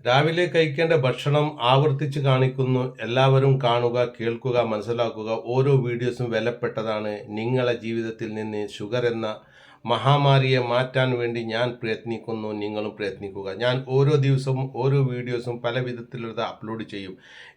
രാവിലെ കഴിക്കേണ്ട ഭക്ഷണം ആവർത്തിച്ച് കാണിക്കുന്നു. എല്ലാവരും കാണുക, കേൾക്കുക, മനസ്സിലാക്കുക. ഓരോ വീഡിയോസും വിലപ്പെട്ടതാണ്. നിങ്ങളുടെ ജീവിതത്തിൽ നിന്ന് ഷുഗർ എന്ന മഹാമാരിയെ മാറ്റാൻ വേണ്ടി ഞാൻ പ്രയത്നിക്കുന്നു, നിങ്ങളും പ്രയത്നിക്കുക. ഞാൻ ഓരോ ദിവസവും ഓരോ വീഡിയോസും പല വിധത്തിലുള്ളത് അപ്ലോഡ് ചെയ്യും.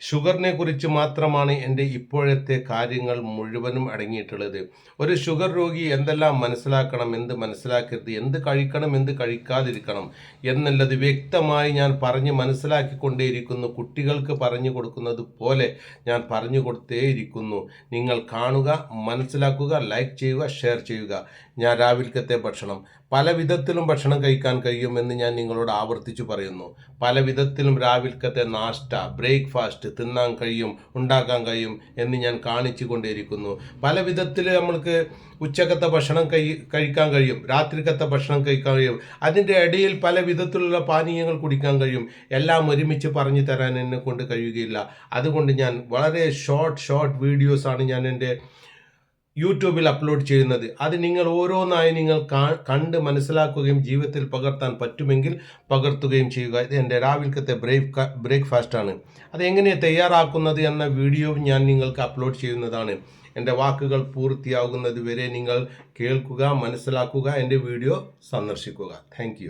ഷുഗറിനെ കുറിച്ച് മാത്രമാണ് എൻ്റെ ഇപ്പോഴത്തെ കാര്യങ്ങൾ മുഴുവനും അടങ്ങിയിട്ടുള്ളത്. ഒരു ഷുഗർ രോഗി എന്തെല്ലാം മനസ്സിലാക്കണം, എന്ത് മനസ്സിലാക്കരുത്, എന്ത് കഴിക്കണം, എന്ത് കഴിക്കാതിരിക്കണം എന്നുള്ളത് വ്യക്തമായി ഞാൻ പറഞ്ഞ് മനസ്സിലാക്കിക്കൊണ്ടേയിരിക്കുന്നു. കുട്ടികൾക്ക് പറഞ്ഞു കൊടുക്കുന്നത് പോലെ ഞാൻ പറഞ്ഞു കൊടുത്തേയിരിക്കുന്നു. നിങ്ങൾ കാണുക, മനസ്സിലാക്കുക, ലൈക്ക് ചെയ്യുക, ഷെയർ ചെയ്യുക. ഞാൻ രാവിലത്തെ ഭക്ഷണം പല വിധത്തിലും ഭക്ഷണം കഴിക്കാൻ കഴിയുമെന്ന് ഞാൻ നിങ്ങളോട് ആവർത്തിച്ചു പറയുന്നു. പല വിധത്തിലും രാവിലത്തെ നാഷ്ട, ബ്രേക്ക്ഫാസ്റ്റ് തിന്നാൻ കഴിയും, ഉണ്ടാക്കാൻ കഴിയും എന്ന് ഞാൻ കാണിച്ചു കൊണ്ടേയിരിക്കുന്നു. പല വിധത്തിൽ നമ്മൾക്ക് ഉച്ചക്കത്തെ ഭക്ഷണം കഴിക്കാൻ കഴിയും, രാത്രിക്കത്തെ ഭക്ഷണം കഴിക്കാൻ കഴിയും, അതിൻ്റെ ഇടയിൽ പല വിധത്തിലുള്ള പാനീയങ്ങൾ കുടിക്കാൻ കഴിയും. എല്ലാം ഒരുമിച്ച് പറഞ്ഞു തരാൻ എന്നെ കൊണ്ട് കഴിയുകയില്ല. അതുകൊണ്ട് ഞാൻ വളരെ ഷോർട്ട് വീഡിയോസാണ് ഞാൻ എൻ്റെ യൂട്യൂബിൽ അപ്ലോഡ് ചെയ്യുന്നത്. അത് നിങ്ങൾ ഓരോന്നായി നിങ്ങൾ കണ്ട് മനസ്സിലാക്കുകയും ജീവിതത്തിൽ പകർത്താൻ പറ്റുമെങ്കിൽ പകർത്തുകയും ചെയ്യുക. ഇത് എൻ്റെ രാവിലത്തെ ബ്രേക്ക്ഫാസ്റ്റാണ്. അതെങ്ങനെ തയ്യാറാക്കുന്നത് എന്ന വീഡിയോ ഞാൻ നിങ്ങൾക്ക് അപ്ലോഡ് ചെയ്യുന്നതാണ്. എൻ്റെ വാക്കുകൾ പൂർത്തിയാകുന്നത് വരെ നിങ്ങൾ കേൾക്കുക, മനസ്സിലാക്കുക, എൻ്റെ വീഡിയോ സന്ദർശിക്കുക. താങ്ക്